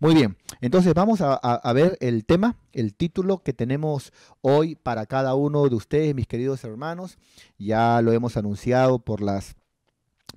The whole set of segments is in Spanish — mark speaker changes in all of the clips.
Speaker 1: Muy bien, entonces vamos a ver el tema, el título que tenemos hoy para cada uno de ustedes, mis queridos hermanos. Ya lo hemos anunciado por las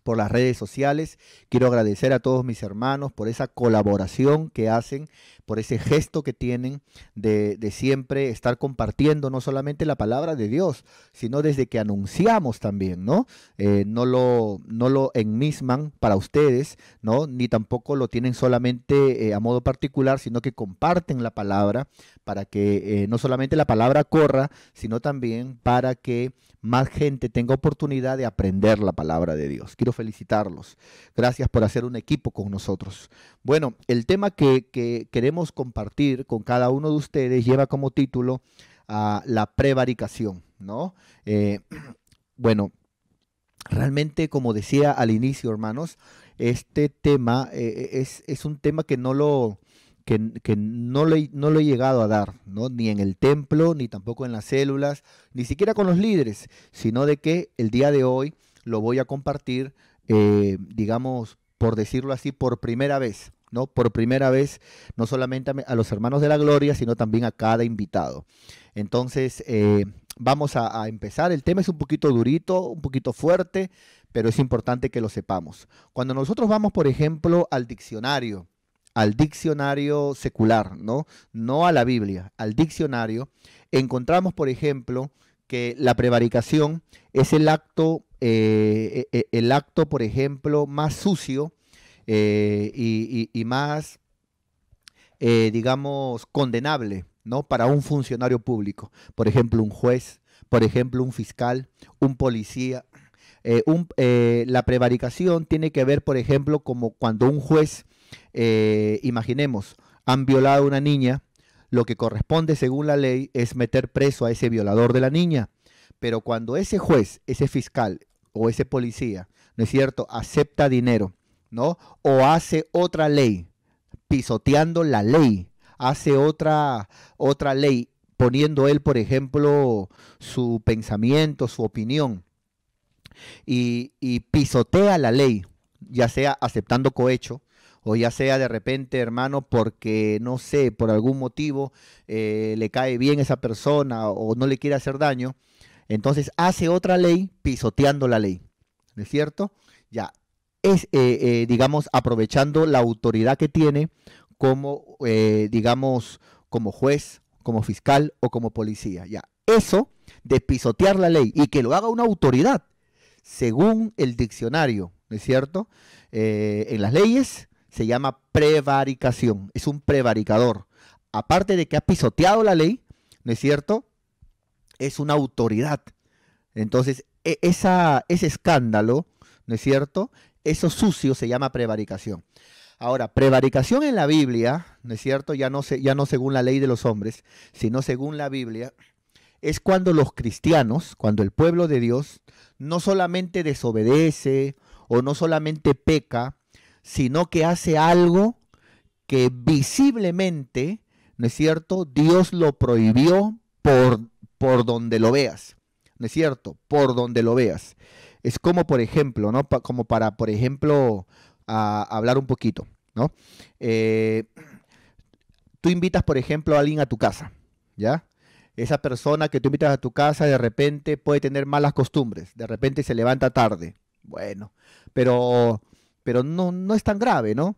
Speaker 1: redes sociales. Quiero agradecer a todos mis hermanos por esa colaboración que hacen, por ese gesto que tienen de siempre estar compartiendo no solamente la palabra de Dios, sino desde que anunciamos también, ¿no? No lo enmisman para ustedes, ¿no? Ni tampoco lo tienen solamente a modo particular, sino que comparten la palabra para que no solamente la palabra corra, sino también para que más gente tenga oportunidad de aprender la palabra de Dios. Quiero felicitarlos. Gracias por hacer un equipo con nosotros. Bueno, el tema que queremos compartir con cada uno de ustedes lleva como título la prevaricación, ¿no? Eh, bueno, realmente, como decía al inicio, hermanos, este tema es un tema que no lo he llegado a dar, ¿no? Ni en el templo, ni tampoco en las células, ni siquiera con los líderes, sino de que el día de hoy lo voy a compartir, digamos, por decirlo así, por primera vez, ¿no? Por primera vez, no solamente a los hermanos de la gloria, sino también a cada invitado. Entonces, vamos a empezar. El tema es un poquito durito, un poquito fuerte, pero es importante que lo sepamos. Cuando nosotros vamos, por ejemplo, al diccionario secular, ¿no? No a la Biblia, al diccionario, encontramos, por ejemplo, que la prevaricación es el acto, por ejemplo, más sucio y más, digamos, condenable, ¿no? Para un funcionario público. Por ejemplo, un juez, por ejemplo, un fiscal, un policía. La prevaricación tiene que ver, por ejemplo, como cuando un juez, imaginemos, han violado a una niña, lo que corresponde según la ley es meter preso a ese violador de la niña. Pero cuando ese juez, ese fiscal o ese policía, ¿no es cierto?, acepta dinero, ¿no? O hace otra ley, pisoteando la ley, hace otra ley, poniendo él, por ejemplo, su pensamiento, su opinión, y pisotea la ley, ya sea aceptando cohecho, o ya sea de repente, hermano, porque, no sé, por algún motivo le cae bien esa persona o no le quiere hacer daño, entonces hace otra ley pisoteando la ley, ¿no es cierto? Ya, es, digamos, aprovechando la autoridad que tiene como, digamos, como juez, como fiscal o como policía. Ya, eso de pisotear la ley y que lo haga una autoridad, según el diccionario, ¿no es cierto? En las leyes se llama prevaricación, es un prevaricador. Aparte de que ha pisoteado la ley, ¿no es cierto? Es una autoridad. Entonces, ese escándalo, ¿no es cierto? Eso sucio se llama prevaricación. Ahora, prevaricación en la Biblia, ¿no es cierto? Ya no según la ley de los hombres, sino según la Biblia, es cuando los cristianos, cuando el pueblo de Dios, no solamente desobedece o no solamente peca, sino que hace algo que visiblemente, ¿no es cierto? Dios lo prohibió por donde lo veas, ¿no es cierto? Por donde lo veas. Es como, por ejemplo, ¿no? Como para, por ejemplo, hablar un poquito, ¿no? Eh, Tú invitas, por ejemplo, a alguien a tu casa, ¿ya? Esa persona que tú invitas a tu casa de repente puede tener malas costumbres, de repente se levanta tarde. Bueno, pero, pero no es tan grave, ¿no?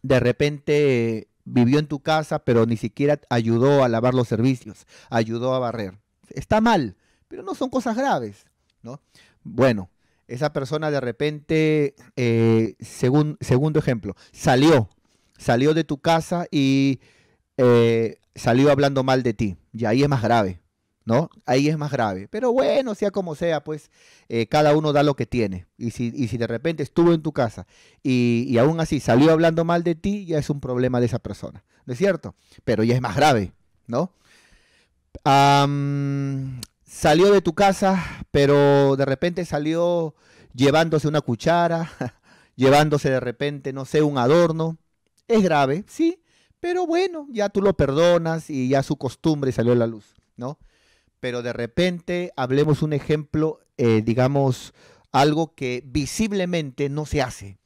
Speaker 1: De repente vivió en tu casa, pero ni siquiera ayudó a lavar los servicios, ayudó a barrer. Está mal, pero no son cosas graves, ¿no? Bueno, esa persona de repente, segundo ejemplo, salió de tu casa y salió hablando mal de ti, y ahí es más grave, ¿no? Ahí es más grave. Pero bueno, sea como sea, pues cada uno da lo que tiene. Y si de repente estuvo en tu casa y aún así salió hablando mal de ti, ya es un problema de esa persona, ¿no es cierto? Pero ya es más grave, ¿no? Salió de tu casa, pero de repente salió llevándose una cuchara, llevándose de repente, no sé, un adorno. Es grave, sí, pero bueno, ya tú lo perdonas y ya su costumbre salió a la luz, ¿no? Pero de repente hablemos un ejemplo, digamos, algo que visiblemente no se hace.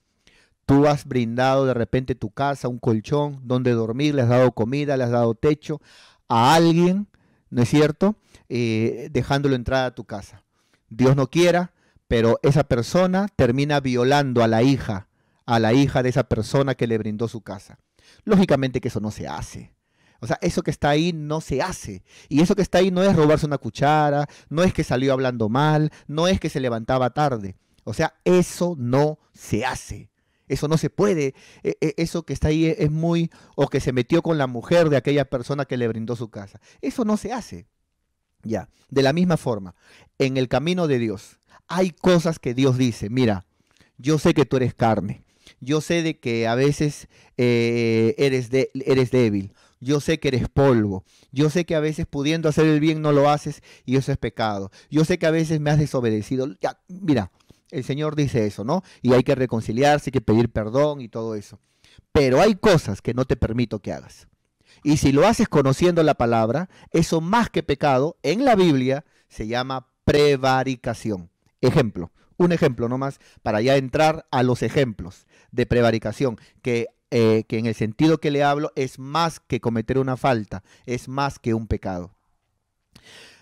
Speaker 1: Tú has brindado de repente tu casa, un colchón donde dormir, le has dado comida, le has dado techo a alguien, ¿no es cierto? Dejándolo entrar a tu casa. Dios no quiera, pero esa persona termina violando a la hija de esa persona que le brindó su casa. Lógicamente que eso no se hace. O sea, eso que está ahí no se hace. Y eso que está ahí no es robarse una cuchara, no es que salió hablando mal, no es que se levantaba tarde. O sea, eso no se hace. Eso no se puede. Eso que está ahí es muy... O que se metió con la mujer de aquella persona que le brindó su casa. Eso no se hace. Ya. De la misma forma, en el camino de Dios, hay cosas que Dios dice. Mira, yo sé que tú eres carne. Yo sé de que a veces eres débil. Yo sé que eres polvo. Yo sé que a veces pudiendo hacer el bien no lo haces y eso es pecado. Yo sé que a veces me has desobedecido. Ya, mira, el Señor dice eso, ¿no? Y hay que reconciliarse, hay que pedir perdón y todo eso. Pero hay cosas que no te permito que hagas. Y si lo haces conociendo la palabra, eso más que pecado, en la Biblia se llama prevaricación. Ejemplo, un ejemplo nomás para ya entrar a los ejemplos de prevaricación, que en el sentido que le hablo es más que cometer una falta, es más que un pecado.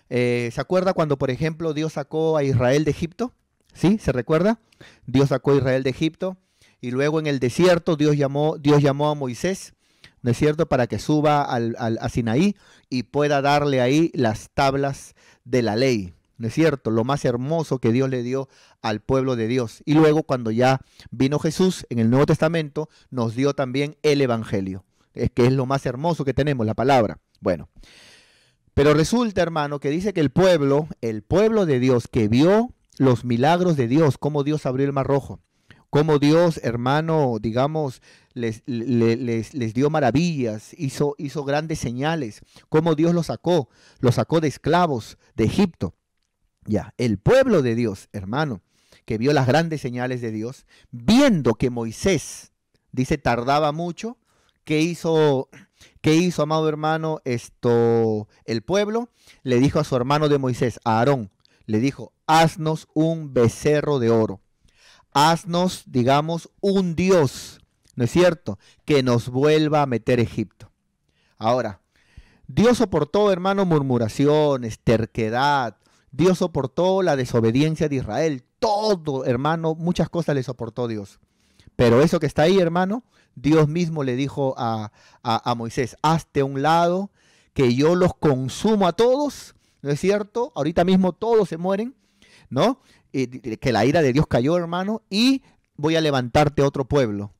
Speaker 1: ¿Se acuerda cuando, por ejemplo, Dios sacó a Israel de Egipto? ¿Sí? ¿Se recuerda? Dios sacó a Israel de Egipto y luego en el desierto Dios llamó a Moisés, ¿no es cierto?, para que suba a Sinaí y pueda darle ahí las tablas de la ley, ¿no es cierto? Lo más hermoso que Dios le dio al pueblo de Dios. Y luego cuando ya vino Jesús en el Nuevo Testamento, nos dio también el Evangelio, que es lo más hermoso que tenemos, la palabra. Bueno, pero resulta, hermano, que dice que el pueblo de Dios que vio los milagros de Dios, cómo Dios abrió el mar rojo, cómo Dios, hermano, digamos, les dio maravillas, hizo grandes señales, cómo Dios los sacó de esclavos de Egipto. Ya, el pueblo de Dios, hermano, que vio las grandes señales de Dios, viendo que Moisés, dice, tardaba mucho, ¿qué hizo, amado hermano? El pueblo le dijo a su hermano de Moisés, a Aarón, le dijo, haznos un becerro de oro. Haznos, digamos, un Dios, ¿no es cierto?, que nos vuelva a meter Egipto. Ahora, Dios soportó, hermano, murmuraciones, terquedad. Dios soportó la desobediencia de Israel. Todo, hermano, muchas cosas le soportó Dios. Pero eso que está ahí, hermano, Dios mismo le dijo a Moisés, hazte a un lado, que yo los consumo a todos, ¿no es cierto? Ahorita mismo todos se mueren, ¿no? Que la ira de Dios cayó, hermano, y voy a levantarte otro pueblo,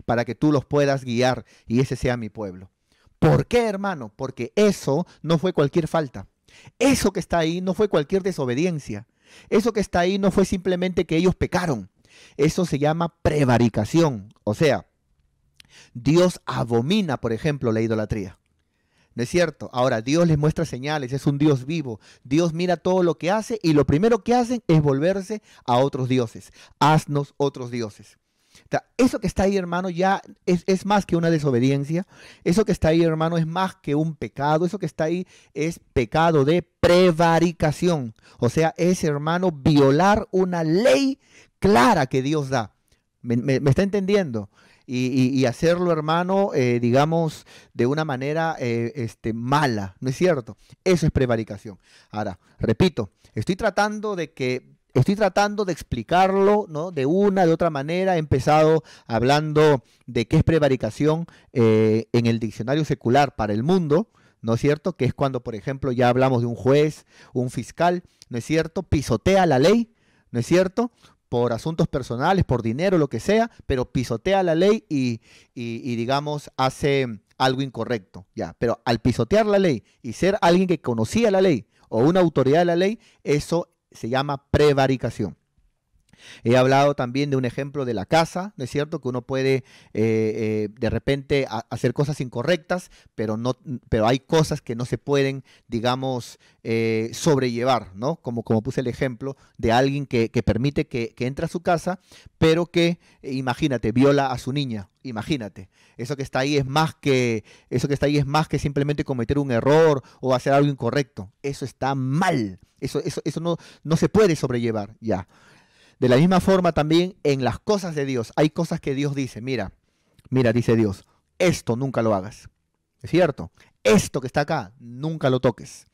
Speaker 1: para que tú los puedas guiar y ese sea mi pueblo. ¿Por qué, hermano? Porque eso no fue cualquier falta. Eso que está ahí no fue cualquier desobediencia. Eso que está ahí no fue simplemente que ellos pecaron. Eso se llama prevaricación. O sea, Dios abomina, por ejemplo, la idolatría. ¿No es cierto? Ahora, Dios les muestra señales, es un Dios vivo. Dios mira todo lo que hace y lo primero que hacen es volverse a otros dioses. Haznos otros dioses. O sea, eso que está ahí, hermano, ya es más que una desobediencia. Eso que está ahí, hermano, es más que un pecado. Eso que está ahí es pecado de prevaricación. O sea, es, hermano, violar una ley clara que Dios da. ¿Me está entendiendo? Y hacerlo, hermano, digamos, de una manera mala, ¿no es cierto? Eso es prevaricación. Ahora, repito, estoy tratando de explicarlo, ¿no?, de otra manera. He empezado hablando de qué es prevaricación en el diccionario secular para el mundo, ¿no es cierto? Que es cuando, por ejemplo, ya hablamos de un juez, un fiscal, ¿no es cierto?, pisotea la ley, ¿no es cierto?, por asuntos personales, por dinero, lo que sea, pero pisotea la ley y digamos, hace algo incorrecto, ya. Pero al pisotear la ley y ser alguien que conocía la ley o una autoridad de la ley, eso se llama prevaricación. He hablado también de un ejemplo de la casa, ¿no es cierto? Que uno puede de repente hacer cosas incorrectas, pero hay cosas que no se pueden, digamos, sobrellevar, ¿no? Como puse el ejemplo de alguien que permite que entre a su casa, pero que, imagínate, viola a su niña. Imagínate, eso que está ahí es más que simplemente cometer un error o hacer algo incorrecto. Eso está mal. Eso no se puede sobrellevar, ya. De la misma forma también en las cosas de Dios. Hay cosas que Dios dice, mira, mira, dice Dios, esto nunca lo hagas. ¿Es cierto? Esto que está acá, nunca lo toques.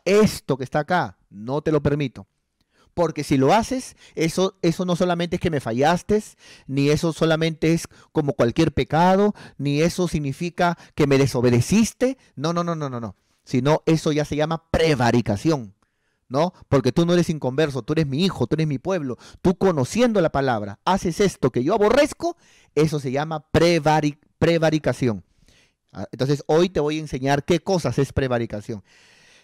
Speaker 1: Esto que está acá, no te lo permito. Porque si lo haces, eso no solamente es que me fallaste, ni eso solamente es como cualquier pecado, ni eso significa que me desobedeciste. No, no, no, no, no, no. Sino eso ya se llama prevaricación, ¿no? Porque tú no eres inconverso, tú eres mi hijo, tú eres mi pueblo. Tú conociendo la palabra, haces esto que yo aborrezco, eso se llama prevaricación. Entonces hoy te voy a enseñar qué cosas es prevaricación.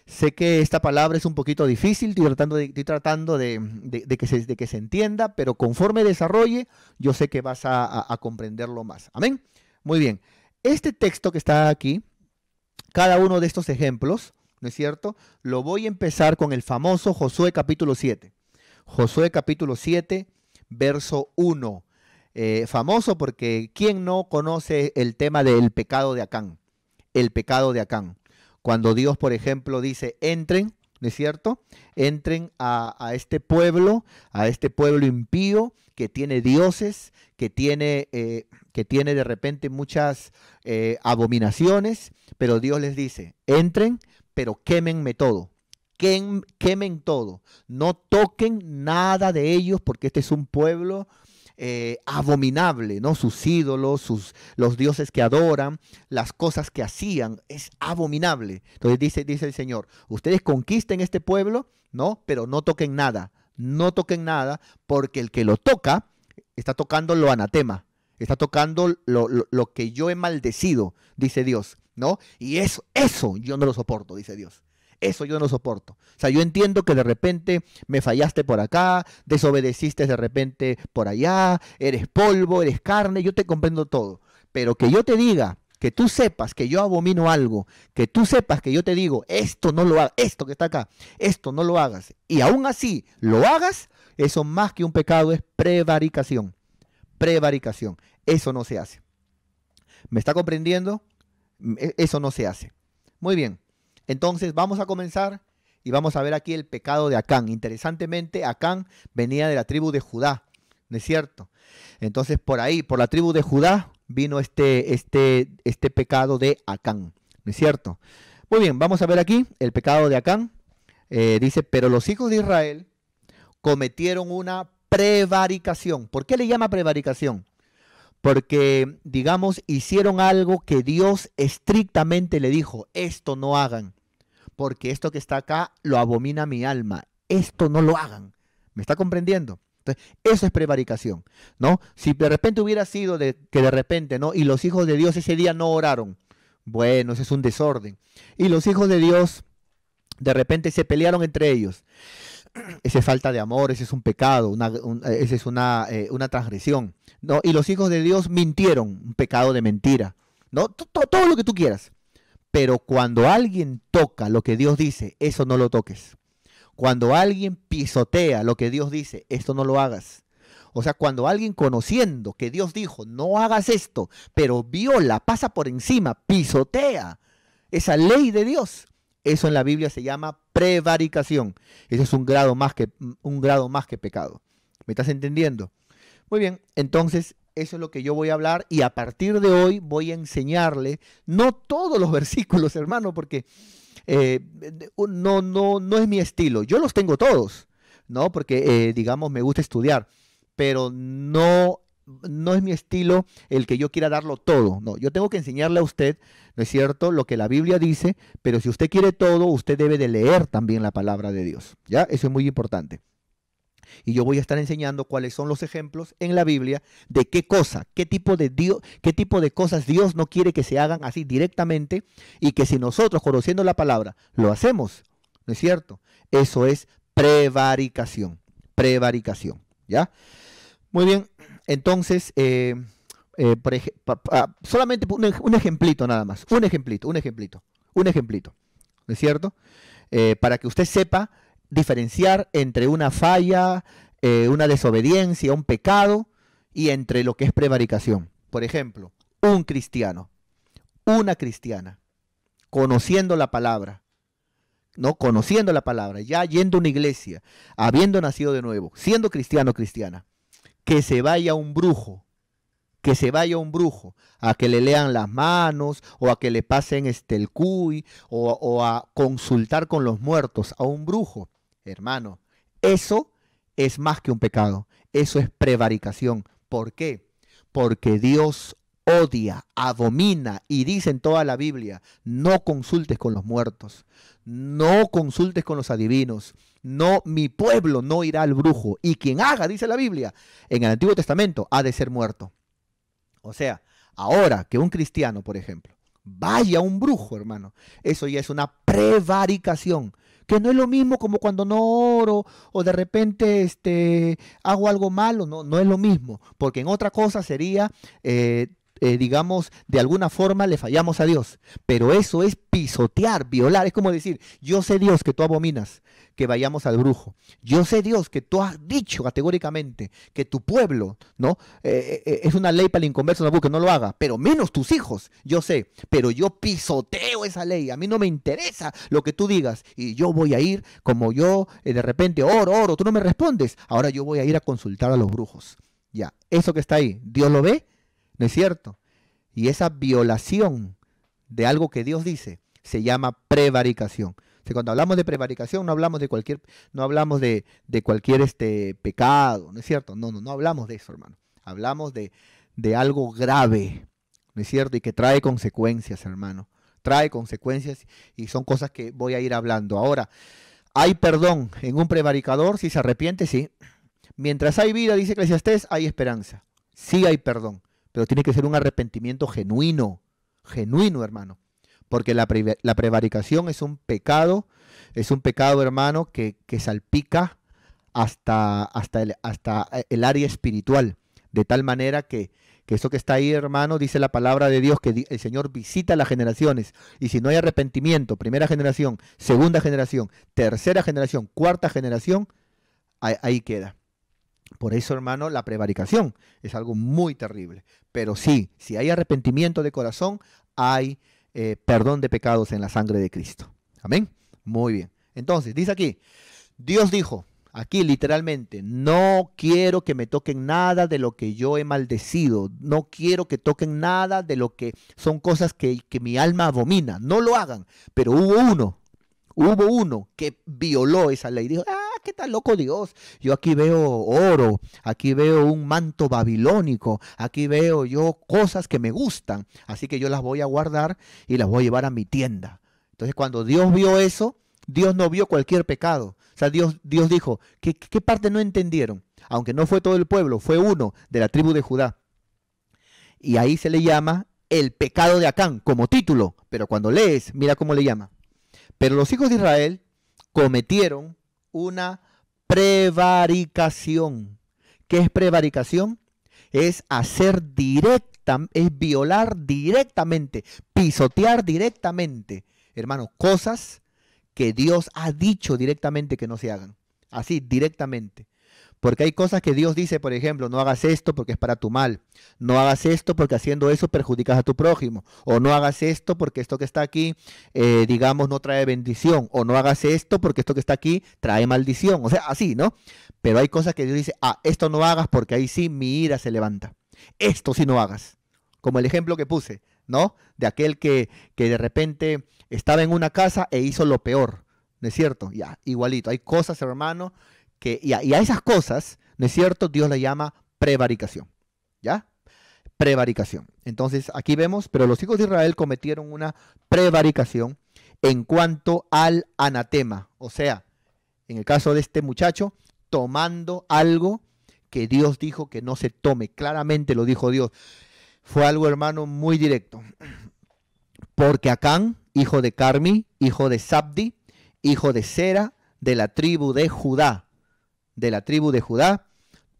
Speaker 1: Sé que esta palabra es un poquito difícil, estoy tratando de que se entienda, pero conforme desarrolle, yo sé que vas a comprenderlo más. Amén. Muy bien. Este texto que está aquí, cada uno de estos ejemplos, ¿no es cierto? Lo voy a empezar con el famoso Josué capítulo 7. Josué capítulo 7, verso 1. Famoso porque ¿quién no conoce el tema del pecado de Acán? El pecado de Acán. Cuando Dios, por ejemplo, dice, entren, ¿no es cierto? Entren a este pueblo impío que tiene dioses, que tiene de repente muchas abominaciones, pero Dios les dice, entren, pero quémenme todo. Quemen todo. No toquen nada de ellos porque este es un pueblo abominable, ¿no? Sus ídolos, los dioses que adoran, las cosas que hacían, es abominable. Entonces dice el Señor, ustedes conquisten este pueblo, ¿no? Pero no toquen nada, no toquen nada, porque el que lo toca, está tocando lo anatema, está tocando lo que yo he maldecido, dice Dios, ¿no? Y eso yo no lo soporto, dice Dios. Eso yo no soporto. O sea, yo entiendo que de repente me fallaste por acá, desobedeciste de repente por allá, eres polvo, eres carne, yo te comprendo todo. Pero que yo te diga, que tú sepas que yo abomino algo, que tú sepas que yo te digo, esto no lo hagas, esto que está acá, esto no lo hagas, y aún así lo hagas, eso más que un pecado es prevaricación. Prevaricación. Eso no se hace. ¿Me está comprendiendo? Eso no se hace. Muy bien. Entonces vamos a comenzar y vamos a ver aquí el pecado de Acán. Interesantemente, Acán venía de la tribu de Judá, ¿no es cierto? Entonces por ahí, por la tribu de Judá, vino este pecado de Acán, ¿no es cierto? Muy bien, vamos a ver aquí el pecado de Acán. Dice, pero los hijos de Israel cometieron una prevaricación. ¿Por qué le llama prevaricación? Porque, digamos, hicieron algo que Dios estrictamente le dijo, esto no hagan. Porque esto que está acá lo abomina mi alma. Esto no lo hagan. ¿Me está comprendiendo? Entonces, eso es prevaricación, ¿no? Si de repente hubiera sido que de repente, ¿no? Y los hijos de Dios ese día no oraron. Bueno, ese es un desorden. Y los hijos de Dios de repente se pelearon entre ellos. Esa es falta de amor, ese es un pecado, esa es una transgresión, ¿no? Y los hijos de Dios mintieron, un pecado de mentira, ¿no? Todo lo que tú quieras. Pero cuando alguien toca lo que Dios dice, eso no lo toques. Cuando alguien pisotea lo que Dios dice, esto no lo hagas. O sea, cuando alguien conociendo que Dios dijo, no hagas esto, pero viola, pasa por encima, pisotea esa ley de Dios, eso en la Biblia se llama prevaricación. Ese es un grado más que pecado. ¿Me estás entendiendo? Muy bien, entonces eso es lo que yo voy a hablar y a partir de hoy voy a enseñarle, no todos los versículos, hermano, porque no es mi estilo. Yo los tengo todos, ¿no? Porque, digamos, me gusta estudiar, pero no es mi estilo el que yo quiera darlo todo. No, yo tengo que enseñarle a usted, ¿no es cierto?, lo que la Biblia dice, pero si usted quiere todo, usted debe de leer también la palabra de Dios. ¿Ya? Eso es muy importante. Y yo voy a estar enseñando cuáles son los ejemplos en la Biblia de qué cosa, qué tipo de cosas Dios no quiere que se hagan así directamente y que si nosotros, conociendo la palabra, lo hacemos, ¿no es cierto? Eso es prevaricación, prevaricación, ¿ya? Muy bien, entonces, solamente un ejemplito nada más, un ejemplito, ¿no es cierto? Para que usted sepa diferenciar entre una falla, una desobediencia, un pecado y entre lo que es prevaricación. Por ejemplo, un cristiano, una cristiana, conociendo la palabra, ¿no? Conociendo la palabra, ya yendo a una iglesia, habiendo nacido de nuevo, siendo cristiano o cristiana, que se vaya un brujo, que se vaya un brujo a que le lean las manos o a que le pasen el cuy o a consultar con los muertos a un brujo, hermano, eso es más que un pecado, eso es prevaricación. ¿Por qué? Porque Dios odia, abomina y dice en toda la Biblia, no consultes con los muertos, no consultes con los adivinos, no, mi pueblo no irá al brujo y quien haga, dice la Biblia, en el Antiguo Testamento ha de ser muerto. O sea, ahora que un cristiano, por ejemplo, vaya a un brujo, hermano, eso ya es una prevaricación, que no es lo mismo como cuando no oro o de repente hago algo malo, no, no es lo mismo, porque en otra cosa sería, digamos, de alguna forma le fallamos a Dios, pero eso es pisotear, violar, es como decir, yo sé Dios que tú abominas, que vayamos al brujo. Yo sé, Dios, que tú has dicho categóricamente que tu pueblo, ¿no? Es una ley para el inconverso, no, que no lo haga, pero menos tus hijos, yo sé, pero yo pisoteo esa ley, a mí no me interesa lo que tú digas, y yo voy a ir, como yo de repente oro, tú no me respondes, ahora yo voy a ir a consultar a los brujos. Ya, eso que está ahí, ¿Dios lo ve? ¿No es cierto? Y esa violación de algo que Dios dice se llama prevaricación. Cuando hablamos de prevaricación no hablamos de cualquier, no hablamos de cualquier pecado, ¿no es cierto? No hablamos de eso, hermano. Hablamos de algo grave, ¿no es cierto? Y que trae consecuencias, hermano. Trae consecuencias y son cosas que voy a ir hablando. Ahora, ¿hay perdón en un prevaricador si se arrepiente? Sí. Mientras hay vida, dice Eclesiastés, hay esperanza. Sí hay perdón, pero tiene que ser un arrepentimiento genuino, hermano. Porque la prevaricación es un pecado, hermano, que salpica hasta el área espiritual. De tal manera que eso que está ahí, hermano, dice la palabra de Dios, que el Señor visita las generaciones. Y si no hay arrepentimiento, primera generación, segunda generación, tercera generación, cuarta generación, ahí queda. Por eso, hermano, la prevaricación es algo muy terrible. Pero sí, si hay arrepentimiento de corazón, hay perdón de pecados en la sangre de Cristo. Amén. Muy bien. Entonces, dice aquí, Dios dijo, aquí literalmente, no quiero que me toquen nada de lo que yo he maldecido. No quiero que toquen nada de lo que son cosas que mi alma abomina. No lo hagan. Pero hubo uno que violó esa ley. Dijo, ¿qué tal loco Dios? Yo aquí veo oro, aquí veo un manto babilónico, aquí veo yo cosas que me gustan, así que yo las voy a guardar y las voy a llevar a mi tienda. Entonces cuando Dios vio eso, Dios no vio cualquier pecado. O sea, Dios dijo, ¿qué parte no entendieron? Aunque no fue todo el pueblo, fue uno de la tribu de Judá. Y ahí se le llama el pecado de Acán como título, pero cuando lees, mira cómo le llama. Pero los hijos de Israel cometieron una prevaricación. ¿Qué es prevaricación? Es hacer es violar directamente, pisotear directamente, hermano, cosas que Dios ha dicho directamente que no se hagan. Así, directamente. Porque hay cosas que Dios dice, por ejemplo, no hagas esto porque es para tu mal. No hagas esto porque haciendo eso perjudicas a tu prójimo. O no hagas esto porque esto que está aquí, digamos, no trae bendición. O no hagas esto porque esto que está aquí trae maldición. O sea, así, ¿no? Pero hay cosas que Dios dice, esto no hagas porque ahí sí mi ira se levanta. Esto sí no hagas. Como el ejemplo que puse, ¿no? De aquel que de repente estaba en una casa e hizo lo peor. ¿No es cierto? Ya, igualito. Hay cosas, hermano, y a esas cosas, ¿no es cierto? Dios la llama prevaricación, ¿ya? Prevaricación. Entonces, aquí vemos, pero los hijos de Israel cometieron una prevaricación en cuanto al anatema. O sea, en el caso de este muchacho, tomando algo que Dios dijo que no se tome. Claramente lo dijo Dios. Fue algo, hermano, muy directo. Porque Acán, hijo de Carmi, hijo de Sabdi, hijo de Sera, de la tribu de Judá,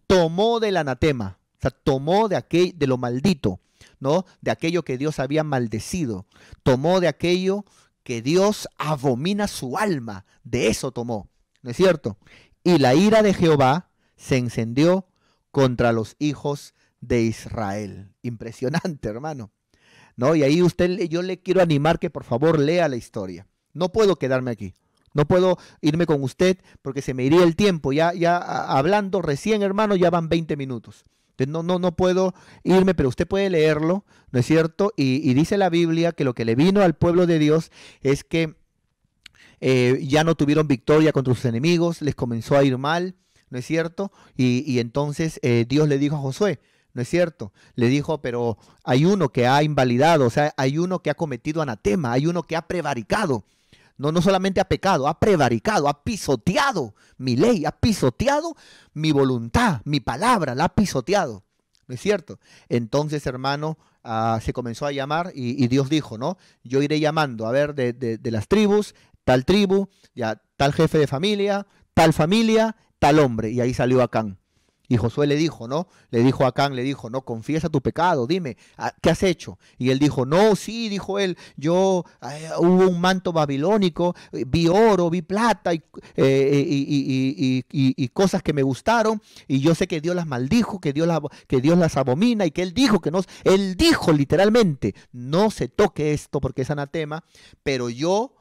Speaker 1: tomó del anatema, o sea, tomó de lo maldito, ¿no? De aquello que Dios había maldecido, tomó de aquello que Dios abomina su alma, de eso tomó, ¿no es cierto? Y la ira de Jehová se encendió contra los hijos de Israel. Impresionante, hermano, ¿no? Y ahí yo le quiero animar que por favor lea la historia. No puedo quedarme aquí. No puedo irme con usted porque se me iría el tiempo. Hablando recién, hermano, ya van 20 minutos. Entonces, no puedo irme, pero usted puede leerlo, ¿no es cierto? Y dice la Biblia que lo que le vino al pueblo de Dios es que ya no tuvieron victoria contra sus enemigos, les comenzó a ir mal, ¿no es cierto? Y entonces Dios le dijo a Josué, ¿no es cierto? Le dijo, pero hay uno que ha invalidado, o sea, hay uno que ha cometido anatema, hay uno que ha prevaricado. No solamente ha pecado, ha prevaricado, ha pisoteado mi ley, ha pisoteado mi voluntad, mi palabra, la ha pisoteado. ¿No es cierto? Entonces, hermano, se comenzó a llamar y Dios dijo, ¿no? Yo iré llamando, a ver, de las tribus, tribu, ya, tal jefe de familia, tal hombre. Y ahí salió Acán. Y Josué le dijo, ¿no? Le dijo a Acán, le dijo, no, confiesa tu pecado, dime, ¿qué has hecho? Y él dijo, no, sí, dijo él, yo, hubo un manto babilónico, vi oro, vi plata y cosas que me gustaron, y yo sé que Dios las maldijo, que Dios las abomina, y que él dijo que no, él dijo literalmente, no se toque esto porque es anatema, pero yo,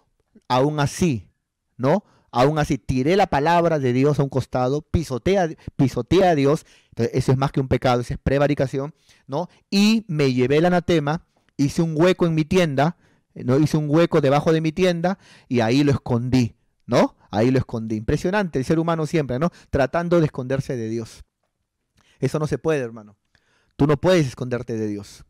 Speaker 1: aún así, ¿no? Aún así, tiré la palabra de Dios a un costado, pisoteé a Dios, entonces eso es más que un pecado, eso es prevaricación, ¿no? Y me llevé el anatema, hice un hueco en mi tienda, ¿no? Hice un hueco debajo de mi tienda y ahí lo escondí, ¿no? Ahí lo escondí. Impresionante el ser humano siempre, ¿no? Tratando de esconderse de Dios. Eso no se puede, hermano. Tú no puedes esconderte de Dios,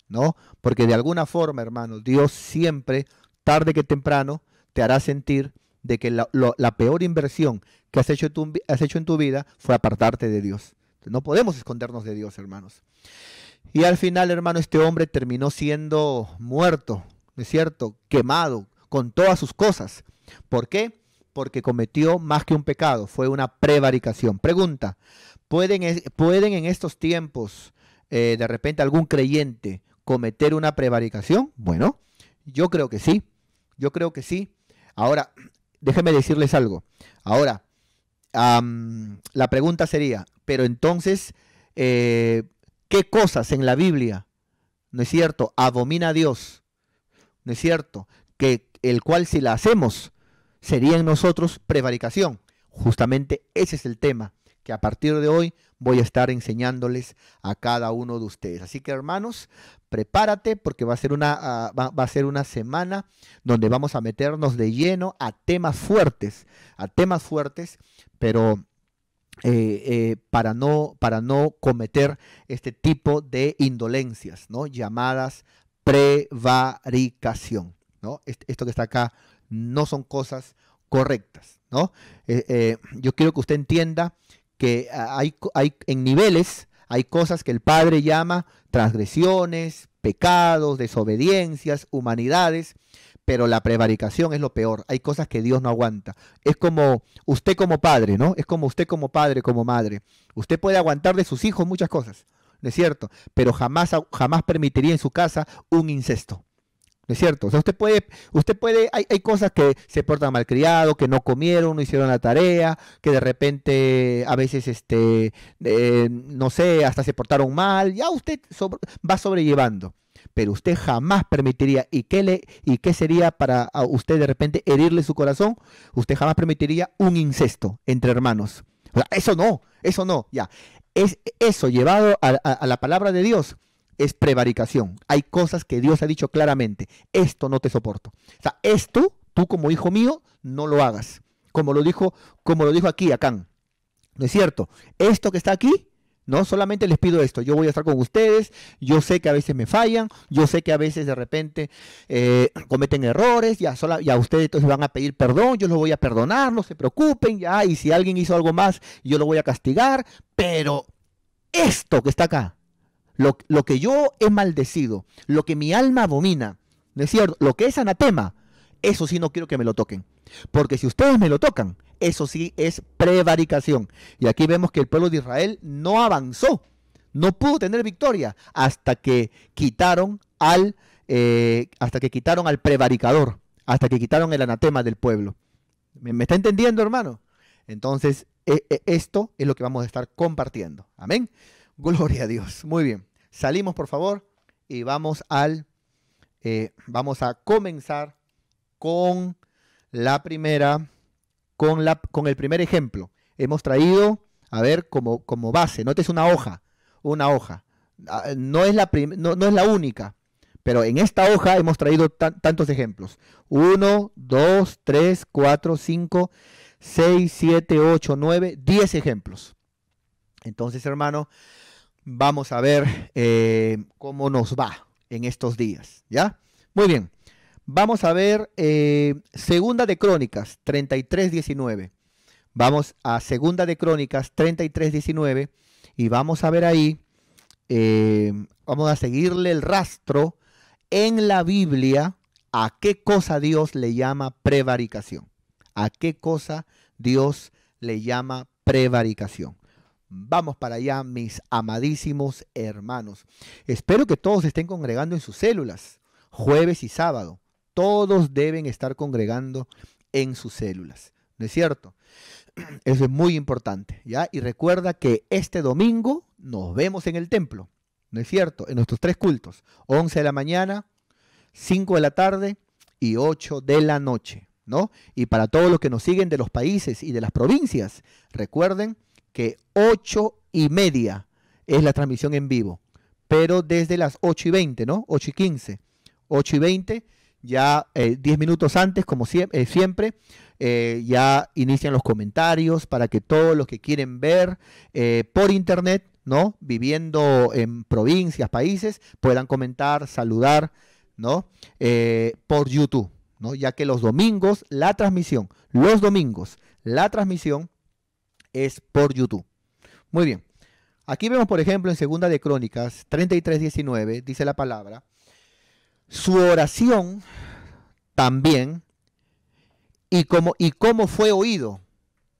Speaker 1: ¿no? Porque de alguna forma, hermano, Dios siempre, tarde que temprano, te hará sentir de que la peor inversión que has hecho en tu vida fue apartarte de Dios. No podemos escondernos de Dios, hermanos. Y al final, hermano, este hombre terminó siendo muerto, ¿no es cierto? Quemado con todas sus cosas. ¿Por qué? Porque cometió más que un pecado, fue una prevaricación. Pregunta, ¿pueden en estos tiempos de repente algún creyente cometer una prevaricación? Bueno, yo creo que sí, yo creo que sí. Ahora, déjenme decirles algo. Ahora, la pregunta sería, pero entonces, ¿qué cosas en la Biblia, no es cierto, abomina a Dios? ¿No es cierto? Que el cual si la hacemos, sería en nosotros prevaricación. Justamente ese es el tema que a partir de hoy voy a estar enseñándoles a cada uno de ustedes. Así que, hermanos, prepárate porque va a ser una semana donde vamos a meternos de lleno a temas fuertes, pero para no cometer este tipo de indolencias, ¿no? Llamadas prevaricación, ¿no? Esto que está acá no son cosas correctas, ¿no? Yo quiero que usted entienda que hay en niveles, hay cosas que el Padre llama transgresiones, pecados, desobediencias, humanidades, pero la prevaricación es lo peor. Hay cosas que Dios no aguanta. Es como usted como padre, ¿no? Es como usted como padre, como madre. Usted puede aguantar de sus hijos muchas cosas, ¿no es cierto? Pero jamás permitiría en su casa un incesto. ¿No es cierto? O sea, hay cosas que se portan malcriado, que no comieron, no hicieron la tarea, que de repente a veces, no sé, hasta se portaron mal, ya usted va sobrellevando. Pero usted jamás permitiría, ¿y qué sería para a usted de repente herirle su corazón? Usted jamás permitiría un incesto entre hermanos. O sea, eso no, ya. Eso llevado a la palabra de Dios es prevaricación. Hay cosas que Dios ha dicho claramente. Esto no te soporto. O sea, esto, tú como hijo mío, no lo hagas. Como lo dijo aquí, Acán. ¿No es cierto? Esto que está aquí, no solamente les pido esto. Yo voy a estar con ustedes. Yo sé que a veces me fallan. Yo sé que a veces de repente cometen errores. Ya ustedes entonces van a pedir perdón. Yo los voy a perdonar. No se preocupen. Ya, y si alguien hizo algo más, yo lo voy a castigar. Pero esto que está acá, lo que yo he maldecido, lo que mi alma abomina, ¿no es cierto? Lo que es anatema, eso sí no quiero que me lo toquen. Porque si ustedes me lo tocan, eso sí es prevaricación. Y aquí vemos que el pueblo de Israel no avanzó, no pudo tener victoria hasta que quitaron al prevaricador, hasta que quitaron el anatema del pueblo. ¿Me está entendiendo, hermano? Entonces, esto es lo que vamos a estar compartiendo. Amén. Gloria a Dios. Muy bien. Salimos, por favor, y vamos a comenzar con La primera, con el primer ejemplo. Hemos traído, a ver, como base, notes una hoja. No es no es la única, pero en esta hoja hemos traído tantos ejemplos. 1, 2, 3, 4, 5, 6, 7, 8, 9, 10 ejemplos. Entonces, hermano, vamos a ver cómo nos va en estos días, ¿ya? Muy bien. Vamos a ver Segunda de Crónicas 33:19. Vamos a Segunda de Crónicas 33:19 y vamos a ver ahí, vamos a seguirle el rastro en la Biblia a qué cosa Dios le llama prevaricación. ¿A qué cosa Dios le llama prevaricación? Vamos para allá, mis amadísimos hermanos. Espero que todos estén congregando en sus células, jueves y sábado. Todos deben estar congregando en sus células, ¿no es cierto? Eso es muy importante, ¿ya? Y recuerda que este domingo nos vemos en el templo, ¿no es cierto? En nuestros 3 cultos, 11 de la mañana, 5 de la tarde y 8 de la noche, ¿no? Y para todos los que nos siguen de los países y de las provincias, recuerden que 8:30 es la transmisión en vivo, pero desde las 8:20, ¿no? 8:15, 8:20, ya 10 minutos antes, como siempre, ya inician los comentarios para que todos los que quieren ver por internet, ¿no? Viviendo en provincias, países, puedan comentar, saludar, ¿no? Por YouTube, ¿no? Ya que los domingos, la transmisión es por YouTube. Muy bien. Aquí vemos, por ejemplo, en Segunda de Crónicas 33:19, dice la palabra, su oración también, y cómo fue oído,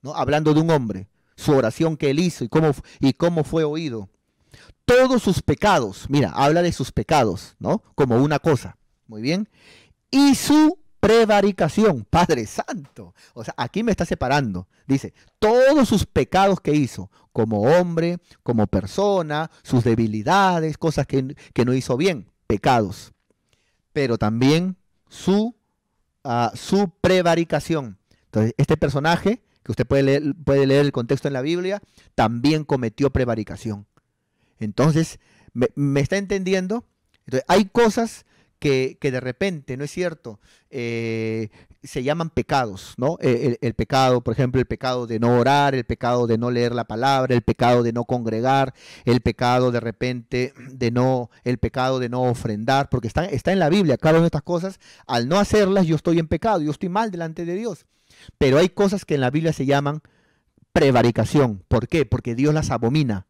Speaker 1: ¿no? Hablando de un hombre, su oración que él hizo y cómo fue oído. Todos sus pecados, mira, habla de sus pecados, ¿no? Como una cosa, muy bien. Y su prevaricación, Padre Santo. O sea, aquí me está separando. Dice, todos sus pecados que hizo, como hombre, como persona, sus debilidades, cosas que no hizo bien, pecados. Pero también su prevaricación. Entonces, este personaje, que usted puede leer el contexto en la Biblia, también cometió prevaricación. Entonces, ¿me está entendiendo? Entonces, hay cosas que de repente, ¿no es cierto? Se llaman pecados, ¿no? El pecado, por ejemplo, el pecado de no orar, el pecado de no leer la palabra, el pecado de no congregar, el pecado de repente el pecado de no ofrendar, porque está en la Biblia, cada una de estas cosas, al no hacerlas yo estoy en pecado, yo estoy mal delante de Dios. Pero hay cosas que en la Biblia se llaman prevaricación. ¿Por qué? Porque Dios las abomina.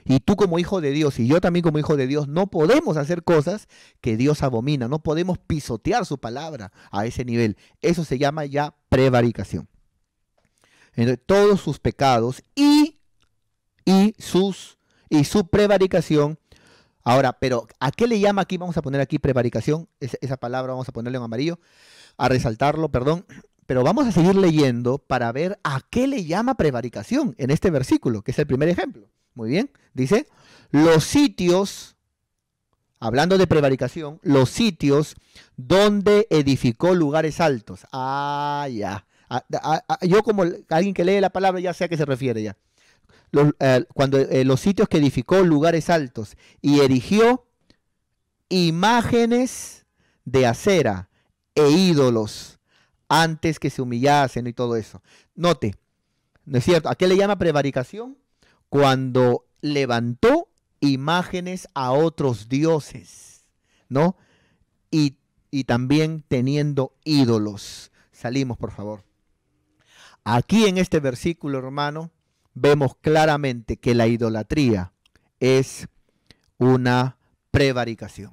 Speaker 1: Y tú como hijo de Dios y yo también como hijo de Dios no podemos hacer cosas que Dios abomina, no podemos pisotear su palabra a ese nivel. Eso se llama ya prevaricación. Entonces, todos sus pecados y su prevaricación. Ahora, pero ¿a qué le llama aquí? Vamos a poner aquí prevaricación, esa palabra vamos a ponerle en amarillo, a resaltarlo, perdón. Pero vamos a seguir leyendo para ver a qué le llama prevaricación en este versículo, que es el primer ejemplo. Muy bien, dice, los sitios, hablando de prevaricación, los sitios donde edificó lugares altos. Ah, ya. Yo como alguien que lee la palabra ya sé a qué se refiere ya. Los sitios que edificó lugares altos y erigió imágenes de acera e ídolos antes que se humillasen y todo eso. Note, ¿no es cierto? ¿A qué le llama prevaricación? Cuando levantó imágenes a otros dioses, ¿no? Y también teniendo ídolos. Salimos, por favor. Aquí en este versículo, hermano, vemos claramente que la idolatría es una prevaricación.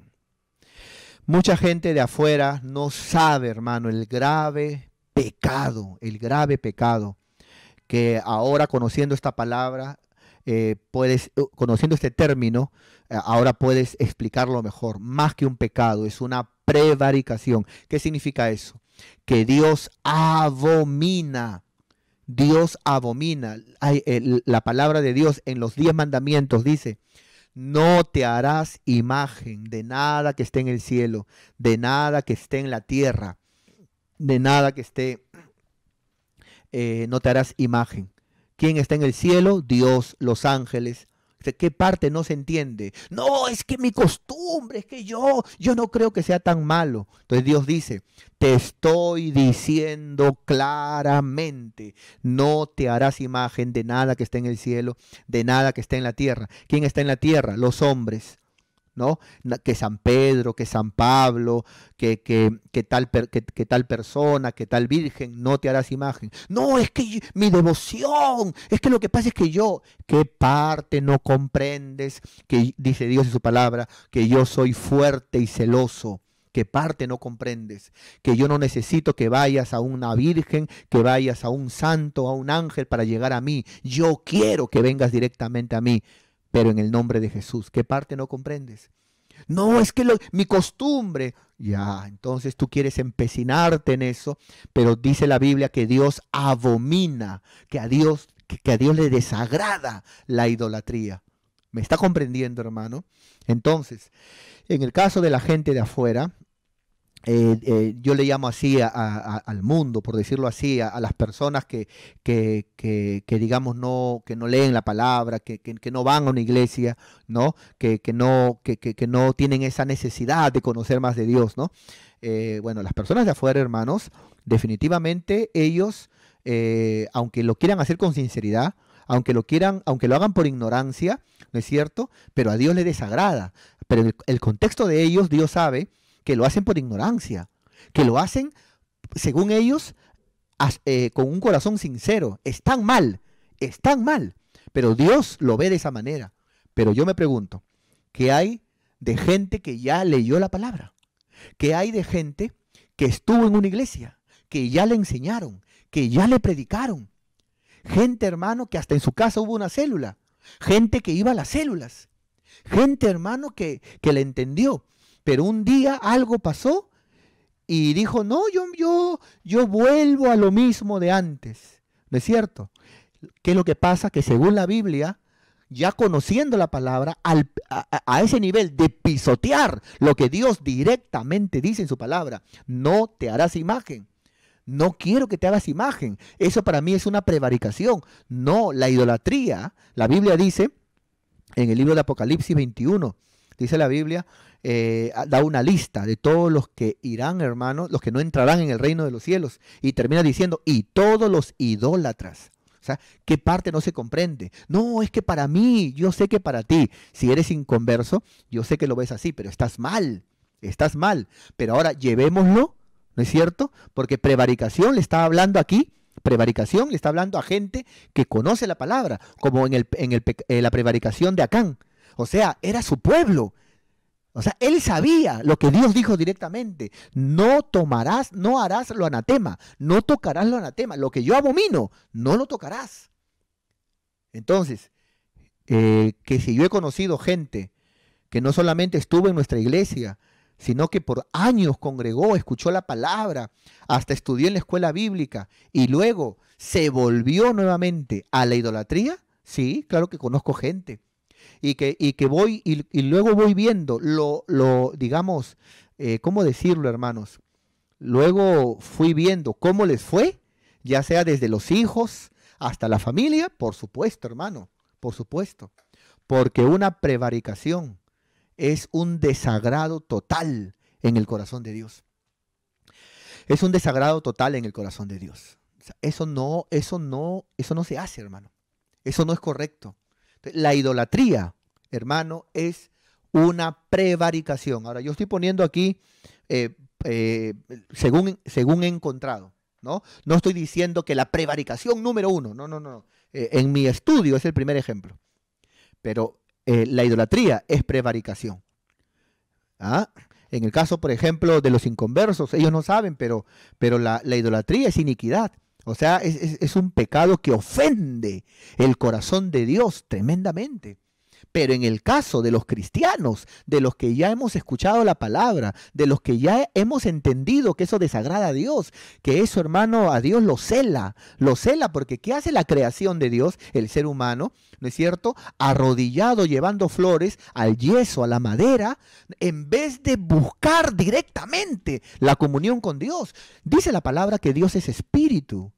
Speaker 1: Mucha gente de afuera no sabe, hermano, el grave pecado que ahora conociendo esta palabra, conociendo este término, ahora puedes explicarlo mejor. Más que un pecado, es una prevaricación. ¿Qué significa eso? Que Dios abomina. Dios abomina. La palabra de Dios en los 10 mandamientos dice, no te harás imagen de nada que esté en el cielo, de nada que esté en la tierra, de nada que esté, no te harás imagen. ¿Quién está en el cielo? Dios, los ángeles. ¿Qué parte no se entiende? No, es que mi costumbre, es que yo no creo que sea tan malo. Entonces Dios dice, te estoy diciendo claramente, no te harás imagen de nada que esté en el cielo, de nada que esté en la tierra. ¿Quién está en la tierra? Los hombres, ¿no? Que San Pedro, que San Pablo, que tal persona, que tal virgen, no te harás imagen. No, es que mi devoción, es que lo que pasa es que ¿qué parte no comprendes? Que dice Dios en su palabra, que yo soy fuerte y celoso. ¿Qué parte no comprendes? Que yo no necesito que vayas a una virgen, que vayas a un santo, a un ángel para llegar a mí. Yo quiero que vengas directamente a mí, pero en el nombre de Jesús. ¿Qué parte no comprendes? No, es que mi costumbre. Ya, entonces tú quieres empecinarte en eso, pero dice la Biblia que Dios abomina, que a Dios le desagrada la idolatría. ¿Me está comprendiendo, hermano? Entonces, en el caso de la gente de afuera, yo le llamo así al mundo, por decirlo así, a las personas que digamos que no leen la palabra, que no van a una iglesia, ¿no? Que no tienen esa necesidad de conocer más de Dios, ¿no? Bueno, las personas de afuera, hermanos, definitivamente ellos, aunque lo quieran hacer con sinceridad, aunque lo hagan por ignorancia, ¿no es cierto? Pero a Dios le desagrada. Pero el contexto de ellos, Dios sabe que lo hacen por ignorancia, que lo hacen, según ellos, con un corazón sincero. Están mal, pero Dios lo ve de esa manera. Pero yo me pregunto, ¿qué hay de gente que ya leyó la palabra? ¿Qué hay de gente que estuvo en una iglesia, que ya le enseñaron, que ya le predicaron? Gente, hermano, que hasta en su casa hubo una célula, gente que iba a las células, gente, hermano, que le entendió. Pero un día algo pasó y dijo, no, yo vuelvo a lo mismo de antes. ¿No es cierto? ¿Qué es lo que pasa? Que según la Biblia, ya conociendo la palabra, a ese nivel de pisotear lo que Dios directamente dice en su palabra, no te harás imagen. No quiero que te hagas imagen. Eso para mí es una prevaricación. No, la idolatría, la Biblia dice, en el libro de Apocalipsis 21, dice la Biblia, da una lista de todos los que irán, hermanos, los que no entrarán en el reino de los cielos. Y termina diciendo, y todos los idólatras. O sea, ¿qué parte no se comprende? No, es que para mí, yo sé que para ti, si eres inconverso, yo sé que lo ves así, pero estás mal. Pero ahora llevémoslo, ¿no es cierto? Porque prevaricación le está hablando aquí. Prevaricación le está hablando a gente que conoce la palabra, como en la prevaricación de Acán. O sea, era su pueblo. O sea, él sabía lo que Dios dijo directamente. No tomarás, no harás lo anatema, no tocarás lo anatema. Lo que yo abomino, no lo tocarás. Entonces, que si yo he conocido gente que no solamente estuvo en nuestra iglesia, sino que por años congregó, escuchó la palabra, hasta estudió en la escuela bíblica y luego se volvió nuevamente a la idolatría, sí, claro que conozco gente. Y que voy y luego voy viendo digamos, ¿cómo decirlo, hermanos? Luego fui viendo cómo les fue, ya sea desde los hijos hasta la familia, por supuesto, hermano, por supuesto. Porque una prevaricación es un desagrado total en el corazón de Dios. Es un desagrado total en el corazón de Dios. O sea, eso no se hace, hermano. Eso no es correcto. La idolatría, hermano, es una prevaricación. Ahora, yo estoy poniendo aquí según he encontrado, ¿no? No estoy diciendo que la prevaricación número uno, no. En mi estudio es el primer ejemplo. Pero la idolatría es prevaricación. ¿Ah? En el caso, por ejemplo, de los inconversos, ellos no saben, pero la idolatría es iniquidad. O sea, es un pecado que ofende el corazón de Dios tremendamente. Pero en el caso de los cristianos, de los que ya hemos escuchado la palabra, de los que ya hemos entendido que eso desagrada a Dios, que eso, hermano, a Dios lo cela porque ¿qué hace la creación de Dios? El ser humano, ¿no es cierto? Arrodillado, llevando flores al yeso, a la madera, en vez de buscar directamente la comunión con Dios. Dice la palabra que Dios es espíritu.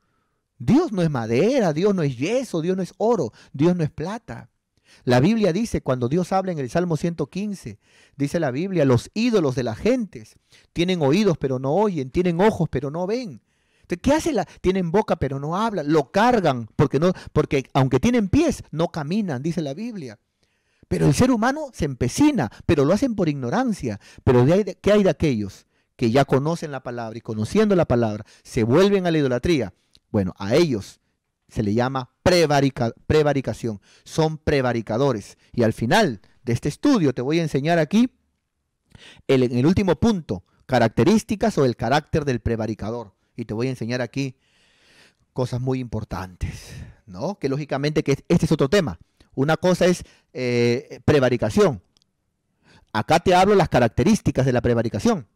Speaker 1: Dios no es madera, Dios no es yeso, Dios no es oro, Dios no es plata. La Biblia dice, cuando Dios habla en el Salmo 115, dice la Biblia, los ídolos de las gentes tienen oídos pero no oyen, tienen ojos pero no ven. Entonces, ¿qué hace? Tienen boca pero no hablan, lo cargan porque aunque tienen pies, no caminan, dice la Biblia. Pero el ser humano se empecina, pero lo hacen por ignorancia. Pero ¿qué hay de aquellos que ya conocen la palabra y conociendo la palabra se vuelven a la idolatría? Bueno, a ellos se le llama prevaricación. Son prevaricadores. Y al final de este estudio te voy a enseñar aquí, en el último punto, características o el carácter del prevaricador. Y te voy a enseñar aquí cosas muy importantes, ¿no? Que lógicamente que este es otro tema. Una cosa es prevaricación. Acá te hablo las características de la prevaricación.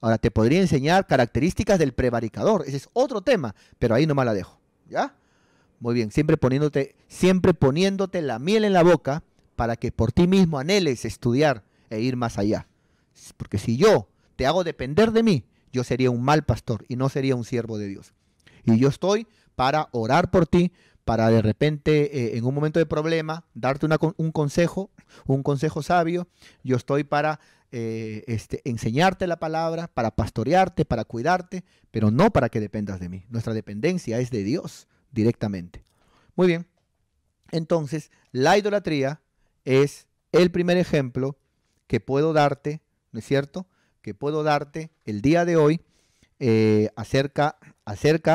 Speaker 1: Ahora te podría enseñar características del prevaricador. Ese es otro tema, pero ahí nomás la dejo. ¿Ya? Muy bien, siempre poniéndote la miel en la boca para que por ti mismo anheles estudiar e ir más allá. Porque si yo te hago depender de mí, yo sería un mal pastor y no sería un siervo de Dios. Y yo estoy para orar por ti, para de repente en un momento de problema darte un consejo sabio. Yo estoy para enseñarte la palabra, para pastorearte, para cuidarte, pero no para que dependas de mí. Nuestra dependencia es de Dios directamente. Muy bien. Entonces, la idolatría es el primer ejemplo que puedo darte, ¿no es cierto? Que puedo darte el día de hoy acerca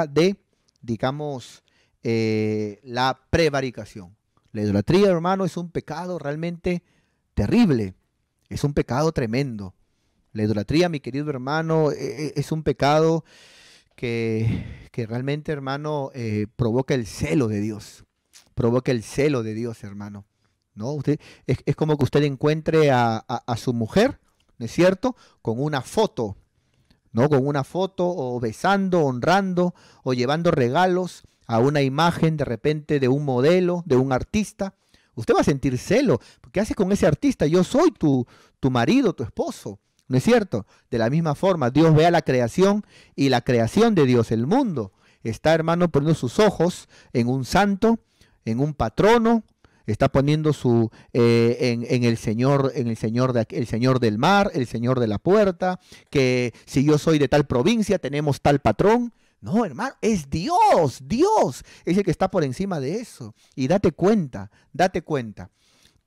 Speaker 1: de, digamos, la prevaricación. La idolatría, hermano, es un pecado realmente terrible. Es un pecado tremendo. La idolatría, mi querido hermano, es un pecado que realmente, hermano, provoca el celo de Dios. Provoca el celo de Dios, hermano. ¿No? Es como que usted encuentre a su mujer, ¿no es cierto?, con una foto, ¿no? Con una foto, o besando, honrando, o llevando regalos a una imagen de repente de un modelo, de un artista. Usted va a sentir celo. ¿Qué haces con ese artista? Yo soy tu marido, tu esposo. ¿No es cierto? De la misma forma, Dios ve a la creación y la creación de Dios, el mundo, está, hermano, poniendo sus ojos en un santo, en un patrono, está poniendo en el Señor del mar, el Señor de la puerta, que si yo soy de tal provincia, tenemos tal patrón. No, hermano, es Dios, Dios es el que está por encima de eso. Y date cuenta,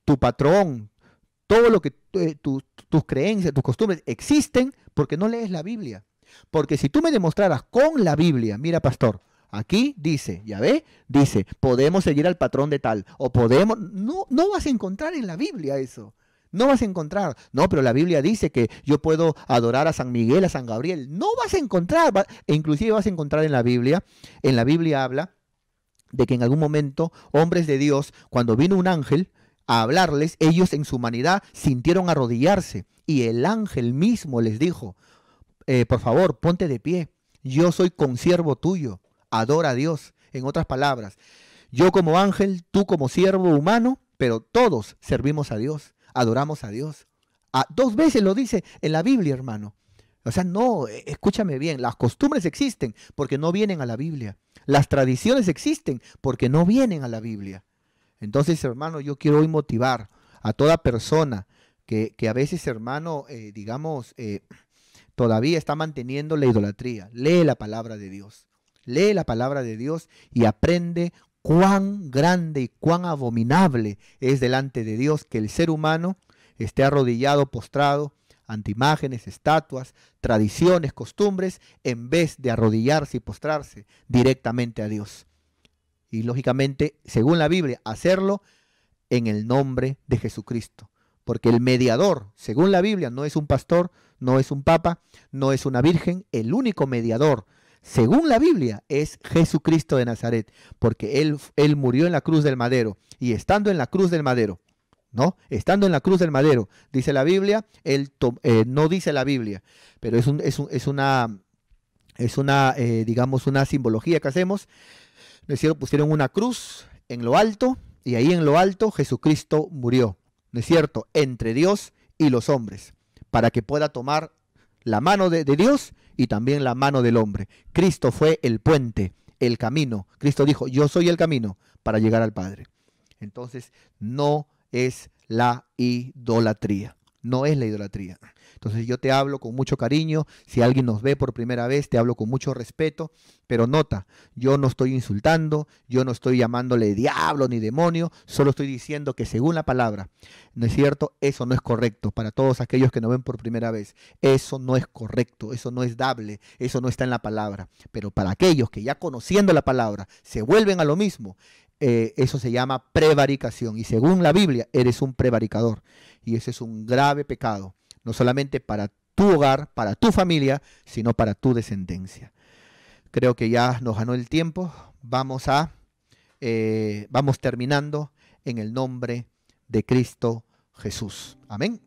Speaker 1: tu patrón, todo lo que tus creencias, tus costumbres existen porque no lees la Biblia. Porque si tú me demostraras con la Biblia, mira, pastor, aquí dice, ya ve, dice, podemos seguir al patrón de tal, o podemos, no vas a encontrar en la Biblia eso. No vas a encontrar, no, pero la Biblia dice que yo puedo adorar a San Miguel, a San Gabriel. No vas a encontrar, e inclusive vas a encontrar en la Biblia habla de que en algún momento hombres de Dios, cuando vino un ángel a hablarles, ellos en su humanidad sintieron arrodillarse y el ángel mismo les dijo, por favor, ponte de pie, yo soy consiervo tuyo, adora a Dios. En otras palabras, yo como ángel, tú como siervo humano, pero todos servimos a Dios. Adoramos a Dios. 2 veces lo dice en la Biblia, hermano. O sea, no, escúchame bien, las costumbres existen porque no vienen a la Biblia. Las tradiciones existen porque no vienen a la Biblia. Entonces, hermano, yo quiero hoy motivar a toda persona que a veces, hermano, todavía está manteniendo la idolatría. Lee la palabra de Dios. Lee la palabra de Dios y aprende cuán grande y cuán abominable es delante de Dios que el ser humano esté arrodillado, postrado ante imágenes, estatuas, tradiciones, costumbres, en vez de arrodillarse y postrarse directamente a Dios. Y lógicamente, según la Biblia, hacerlo en el nombre de Jesucristo. Porque el mediador, según la Biblia, no es un pastor, no es un papa, no es una virgen. El único mediador, según la Biblia, es Jesucristo de Nazaret. Porque Él murió en la cruz del madero. Y estando en la cruz del madero, ¿no? Estando en la cruz del madero, dice la Biblia, no dice la Biblia, pero digamos, una simbología que hacemos, ¿no es cierto? Pusieron una cruz en lo alto, y ahí en lo alto Jesucristo murió, ¿no es cierto?, entre Dios y los hombres, para que pueda tomar la mano de Dios y también la mano del hombre. Cristo fue el puente, el camino. Cristo dijo, yo soy el camino para llegar al Padre. Entonces, no es la idolatría. No es la idolatría. Entonces yo te hablo con mucho cariño. Si alguien nos ve por primera vez, te hablo con mucho respeto. Pero nota, yo no estoy insultando, yo no estoy llamándole diablo ni demonio. Solo estoy diciendo que según la palabra, ¿no es cierto? Eso no es correcto para todos aquellos que nos ven por primera vez. Eso no es correcto, eso no es dable, eso no está en la palabra. Pero para aquellos que ya conociendo la palabra se vuelven a lo mismo, eso se llama prevaricación. Y según la Biblia, eres un prevaricador. Y ese es un grave pecado. No solamente para tu hogar, para tu familia, sino para tu descendencia. Creo que ya nos ganó el tiempo. Vamos terminando en el nombre de Cristo Jesús. Amén.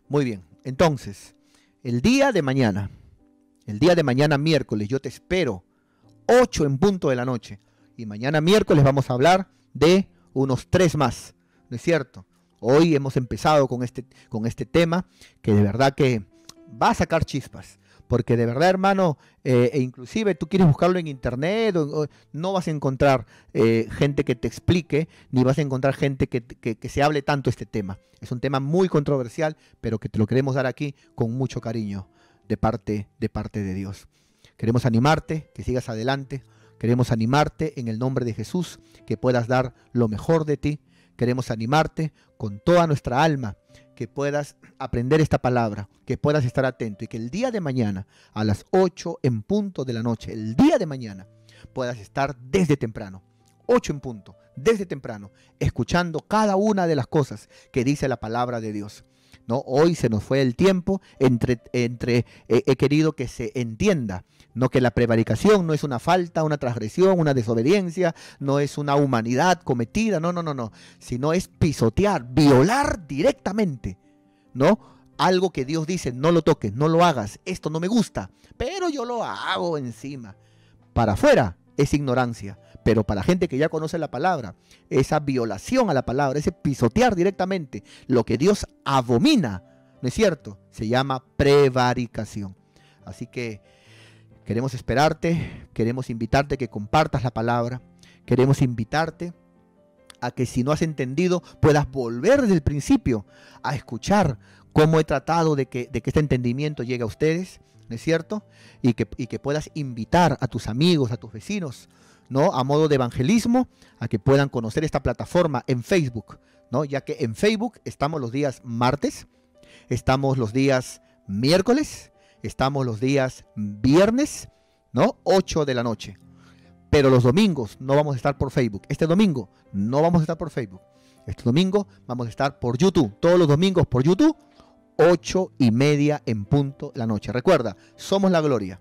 Speaker 1: Muy bien. Entonces, el día de mañana miércoles, yo te espero 8 en punto de la noche. Y mañana miércoles vamos a hablar de unos 3 más. ¿No es cierto? Hoy hemos empezado con este tema que de verdad que va a sacar chispas. Porque de verdad, hermano, inclusive tú quieres buscarlo en internet, no vas a encontrar gente que te explique, ni vas a encontrar gente que se hable tanto este tema. Es un tema muy controversial, pero que te lo queremos dar aquí con mucho cariño de parte de Dios. Queremos animarte, que sigas adelante. Queremos animarte en el nombre de Jesús, que puedas dar lo mejor de ti. Queremos animarte con toda nuestra alma, que puedas aprender esta palabra, que puedas estar atento y que el día de mañana a las 8 en punto de la noche, el día de mañana, puedas estar desde temprano, 8 en punto, desde temprano, escuchando cada una de las cosas que dice la palabra de Dios. ¿No? Hoy se nos fue el tiempo, he querido que se entienda, no, que la prevaricación no es una falta, una transgresión, una desobediencia, no es una humanidad cometida, no, sino es pisotear, violar directamente, ¿no? Algo que Dios dice, no lo toques, no lo hagas, esto no me gusta, pero yo lo hago encima. Para afuera es ignorancia, pero para gente que ya conoce la palabra, esa violación a la palabra, ese pisotear directamente lo que Dios abomina, ¿no es cierto?, se llama prevaricación. Así que queremos esperarte, queremos invitarte a que compartas la palabra, queremos invitarte a que si no has entendido puedas volver desde el principio a escuchar cómo he tratado de que este entendimiento llegue a ustedes, ¿no es cierto? Y que puedas invitar a tus amigos, a tus vecinos, ¿no?, a modo de evangelismo, a que puedan conocer esta plataforma en Facebook, ¿no? Ya que en Facebook estamos los días martes, estamos los días miércoles, estamos los días viernes, ¿no?, 8 de la noche. Pero los domingos no vamos a estar por Facebook. Este domingo no vamos a estar por Facebook. Este domingo vamos a estar por YouTube. Todos los domingos por YouTube, 8:30 en punto de la noche. Recuerda, somos la gloria.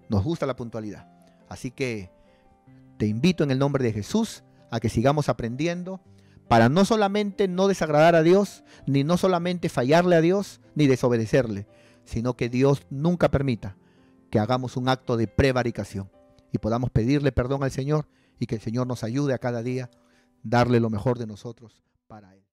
Speaker 1: Nos gusta la puntualidad. Así que te invito en el nombre de Jesús a que sigamos aprendiendo para no solamente no desagradar a Dios, ni no solamente fallarle a Dios, ni desobedecerle, sino que Dios nunca permita que hagamos un acto de prevaricación y podamos pedirle perdón al Señor y que el Señor nos ayude a cada día darle lo mejor de nosotros para Él.